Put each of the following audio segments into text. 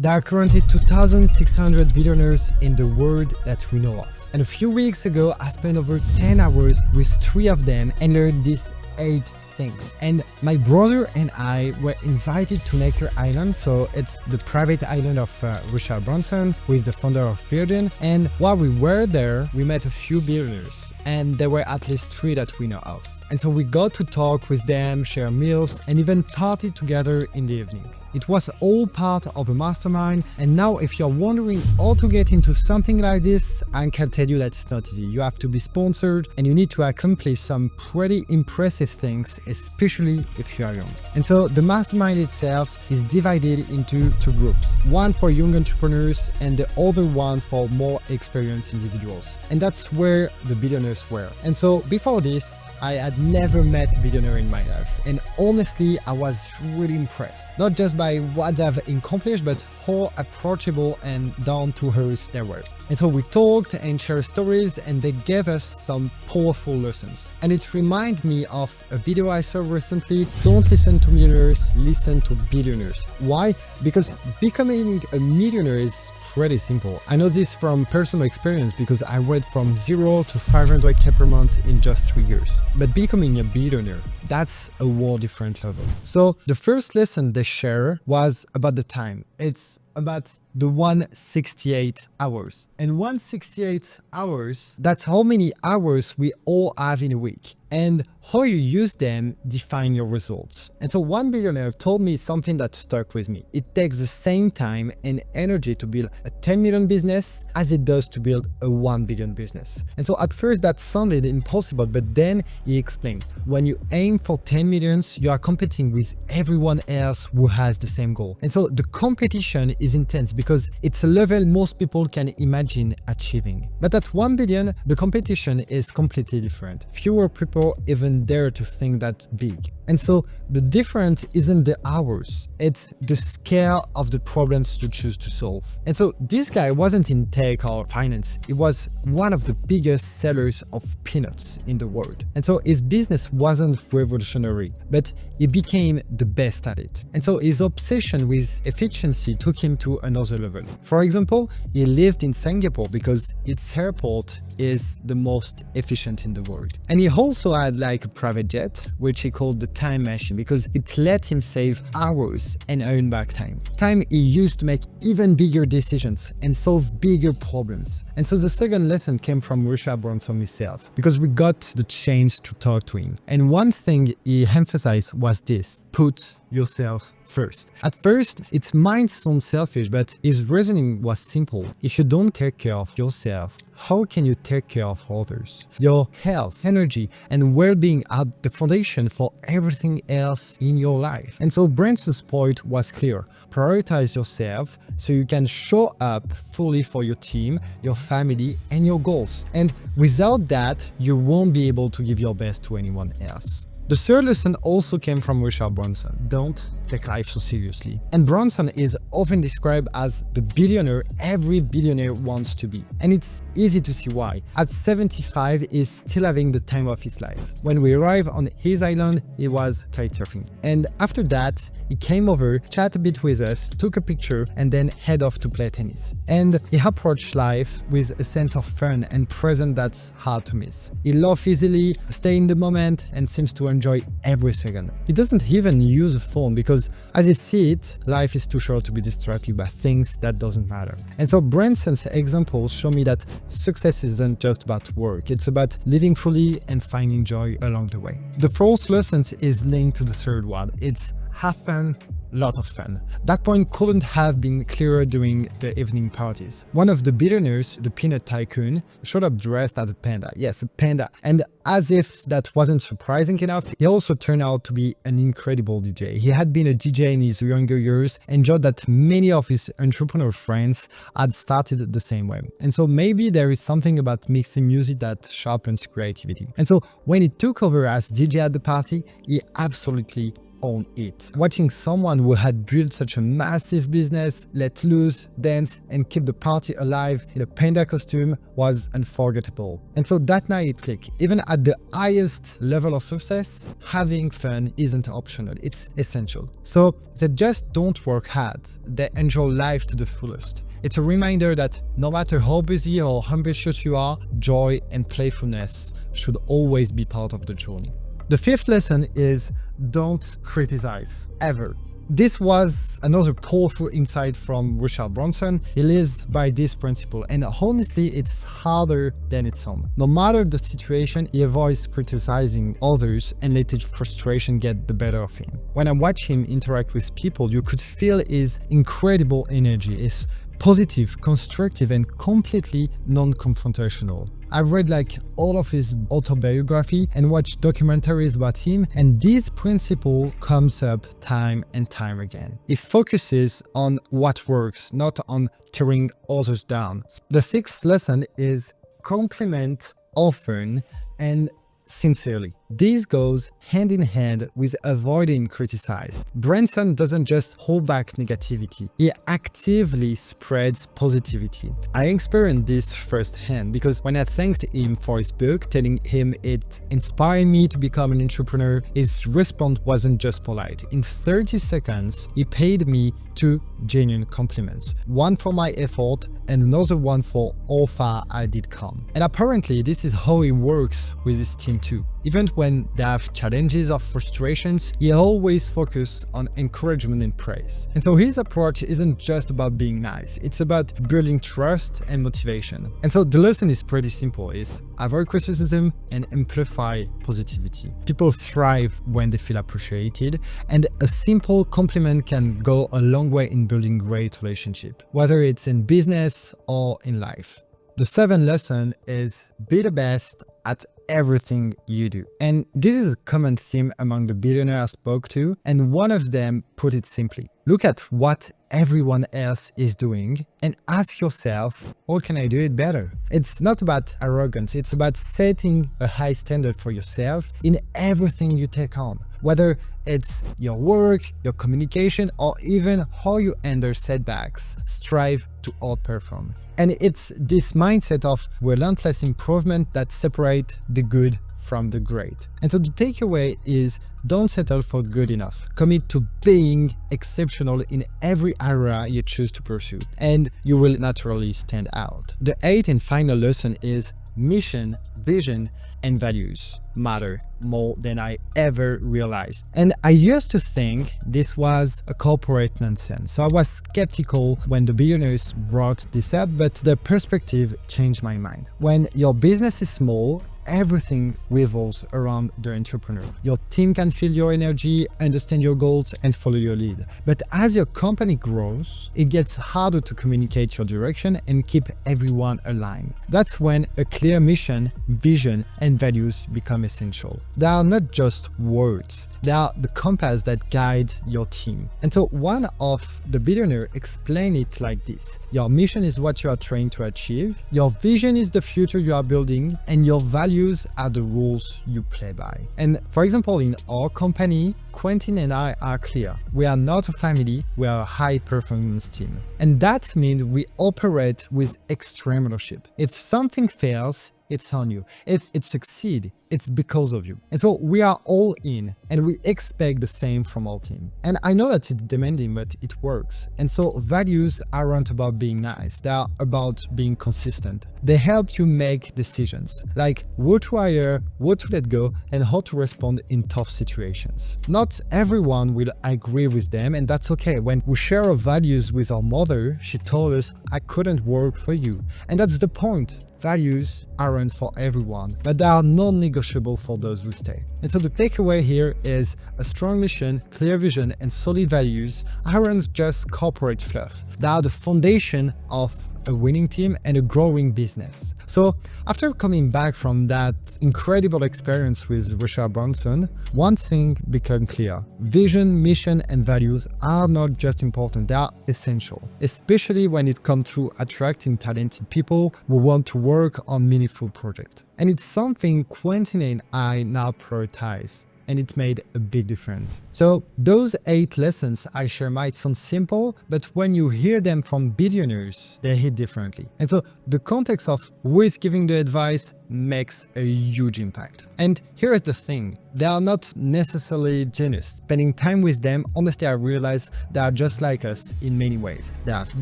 There are currently 2,600 billionaires in the world that we know of. And a few weeks ago, I spent over 10 hours with 3 of them and learned these 8 things. And my brother and I were invited to Necker Island, so it's the private island of Richard Branson, who is the founder of Virgin. And while we were there, we met a few billionaires, and there were at least 3 that we know of. And so we got to talk with them, share meals, and even party together in the evening. It was all part of a mastermind, and now if you're wondering how to get into something like this, I can tell you that it's not easy. You have to be sponsored, and you need to accomplish some pretty impressive things, especially if you are young. And so the mastermind itself is divided into 2 groups, one for young entrepreneurs and the other one for more experienced individuals. And that's where the billionaires were. And so before this, I had never met a billionaire in my life, and honestly I was really impressed, not just by what they've accomplished, but how approachable and down to earth they were. And so we talked and shared stories, and they gave us some powerful lessons. And it reminded me of a video I saw recently: don't listen to millionaires, listen to billionaires. Why? Because becoming a millionaire is pretty simple. I know this from personal experience because I went from 0 to 500k per month in just 3 years. But becoming a billionaire, that's a whole different level. So the first lesson they share was about the time. It's about the 168 hours. And 168 hours, that's how many hours we all have in a week. And how you use them define your results. And so one billionaire told me something that stuck with me. It takes the same time and energy to build a 10 million business as it does to build a 1 billion business. And so at first that sounded impossible, but then he explained, when you aim for 10 millions, you are competing with everyone else who has the same goal. And so the competition is intense because it's a level most people can imagine achieving. But at 1 billion, the competition is completely different. Fewer people even dare to think that big. And so the difference isn't the hours, it's the scale of the problems you choose to solve. And so this guy wasn't in tech or finance, he was one of the biggest sellers of peanuts in the world. And so his business wasn't revolutionary, but he became the best at it. And so his obsession with efficiency took him to another level. For example, he lived in Singapore because its airport is the most efficient in the world. And he also had like a private jet, which he called the time machine, because it let him save hours and earn back time. Time he used to make even bigger decisions and solve bigger problems. And so the second lesson came from Richard Branson himself, because we got the chance to talk to him. And one thing he emphasized was this: put yourself first. At first, it might sound selfish, but his reasoning was simple. If you don't take care of yourself, how can you take care of others? Your health, energy, and well-being are the foundation for everything else in your life. And so Branson's point was clear: prioritize yourself so you can show up fully for your team, your family, and your goals. And without that, you won't be able to give your best to anyone else. The third lesson also came from Richard Branson: don't take life so seriously. And Branson is often described as the billionaire every billionaire wants to be. And it's easy to see why. At 75, he's still having the time of his life. When we arrived on his island, he was kitesurfing. And after that, he came over, chatted a bit with us, took a picture, and then head off to play tennis. And he approached life with a sense of fun and presence that's hard to miss. He laughs easily, stays in the moment, and seems to enjoy every second. He doesn't even use a phone because, as he sees it, life is too short to be distracted by things that doesn't matter. And so Branson's examples show me that success isn't just about work, it's about living fully and finding joy along the way. The fourth lesson is linked to the third one. It's have fun, lots of fun. That point couldn't have been clearer during the evening parties. One of the billionaires, the peanut tycoon, showed up dressed as a panda. Yes, a panda. And as if that wasn't surprising enough, he also turned out to be an incredible DJ. He had been a DJ in his younger years and showed that many of his entrepreneur friends had started the same way. And so maybe there is something about mixing music that sharpens creativity. And so when he took over as DJ at the party, he absolutely on it. Watching someone who had built such a massive business let loose, dance, and keep the party alive in a panda costume was unforgettable. And so that night it clicked. Even at the highest level of success, having fun isn't optional, it's essential. So they just don't work hard, they enjoy life to the fullest. It's a reminder that no matter how busy or ambitious you are, joy and playfulness should always be part of the journey. The fifth lesson is don't criticize, ever. This was another powerful insight from Richard Branson. He lives by this principle, and honestly, it's harder than it sounds. No matter the situation, he avoids criticizing others and letting frustration get the better of him. When I watch him interact with people, you could feel his incredible energy. It's positive, constructive, and completely non-confrontational. I've read all of his autobiography and watched documentaries about him, and this principle comes up time and time again. It focuses on what works, not on tearing others down. The sixth lesson is compliment often and sincerely. This goes hand in hand with avoiding criticize. Branson doesn't just hold back negativity, he actively spreads positivity. I experienced this firsthand because when I thanked him for his book, telling him it inspired me to become an entrepreneur, his response wasn't just polite. In 30 seconds, he paid me 2 genuine compliments, one for my effort and another one for how far I did come. And apparently this is how he works with his team too. Even when they have challenges or frustrations, he always focuses on encouragement and praise. And so his approach isn't just about being nice, it's about building trust and motivation. And so the lesson is pretty simple, is avoid criticism and amplify positivity. People thrive when they feel appreciated, and a simple compliment can go a long way in building great relationship, whether it's in business or in life. The seventh lesson is be the best at everything you do. And this is a common theme among the billionaires I spoke to, and one of them put it simply. Look at what everyone else is doing and ask yourself, how can I do it better? It's not about arrogance, it's about setting a high standard for yourself in everything you take on. Whether it's your work, your communication, or even how you handle setbacks, strive to outperform. And it's this mindset of relentless improvement that separates the good from the great. And so the takeaway is don't settle for good enough. Commit to being exceptional in every area you choose to pursue, and you will naturally stand out. The eighth and final lesson is mission, vision, and values matter more than I ever realized. And I used to think this was a corporate nonsense. So I was skeptical when the billionaires brought this up, but the perspective changed my mind. When your business is small, everything revolves around the entrepreneur. Your team can feel your energy, understand your goals, and follow your lead. But as your company grows, it gets harder to communicate your direction and keep everyone aligned. That's when a clear mission, vision, and values become essential. They are not just words, they are the compass that guides your team. And so one of the billionaires explained it like this: your mission is what you are trying to achieve, your vision is the future you are building, and your values are the rules you play by. And for example, in our company, Quentin and I are clear. We are not a family, we are a high-performance team. And that means we operate with extreme ownership. If something fails, it's on you. If it succeeds, it's because of you. And so we are all in, and we expect the same from our team. And I know that it's demanding, but it works. And so values aren't about being nice, they are about being consistent. They help you make decisions, like what to hire, what to let go, and how to respond in tough situations. Not everyone will agree with them, and that's okay. When we share our values with our mother, she told us, I couldn't work for you. And that's the point. Values aren't for everyone, but they are non-negotiable for those who stay. And so the takeaway here is a strong mission, clear vision, and solid values aren't just corporate fluff. They are the foundation of a winning team and a growing business. So after coming back from that incredible experience with Richard Branson, one thing became clear. Vision, mission, and values are not just important, they are essential, especially when it comes to attracting talented people who want to work on meaningful projects. And it's something Quentin and I now prioritize. and it made a big difference. So those 8 lessons I share might sound simple, but when you hear them from billionaires, they hit differently. And so the context of who is giving the advice makes a huge impact. And here is the thing, they are not necessarily genius. Spending time with them, honestly, I realize they are just like us in many ways. They have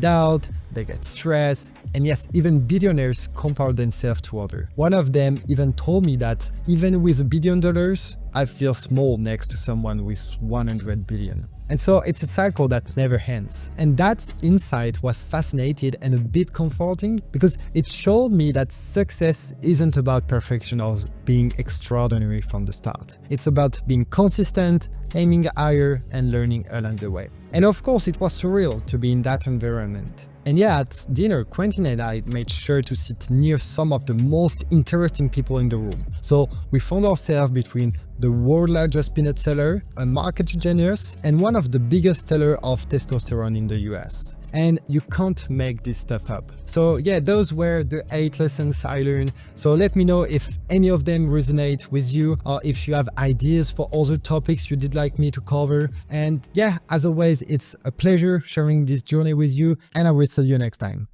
doubt, they get stressed, and yes, even billionaires compare themselves to others. One of them even told me that even with $1 billion, I feel small next to someone with 100 billion. And so it's a cycle that never ends. And that insight was fascinating and a bit comforting because it showed me that success isn't about perfection or being extraordinary from the start. It's about being consistent, aiming higher, and learning along the way. And of course, it was surreal to be in that environment. And yeah, at dinner, Quentin and I made sure to sit near some of the most interesting people in the room. So we found ourselves between the world's largest peanut seller, a market genius, and one of the biggest sellers of testosterone in the US. And you can't make this stuff up. So yeah, those were the 8 lessons I learned. So let me know if any of them resonate with you or if you have ideas for other topics you'd like me to cover. And yeah, as always, it's a pleasure sharing this journey with you, and I will see you next time.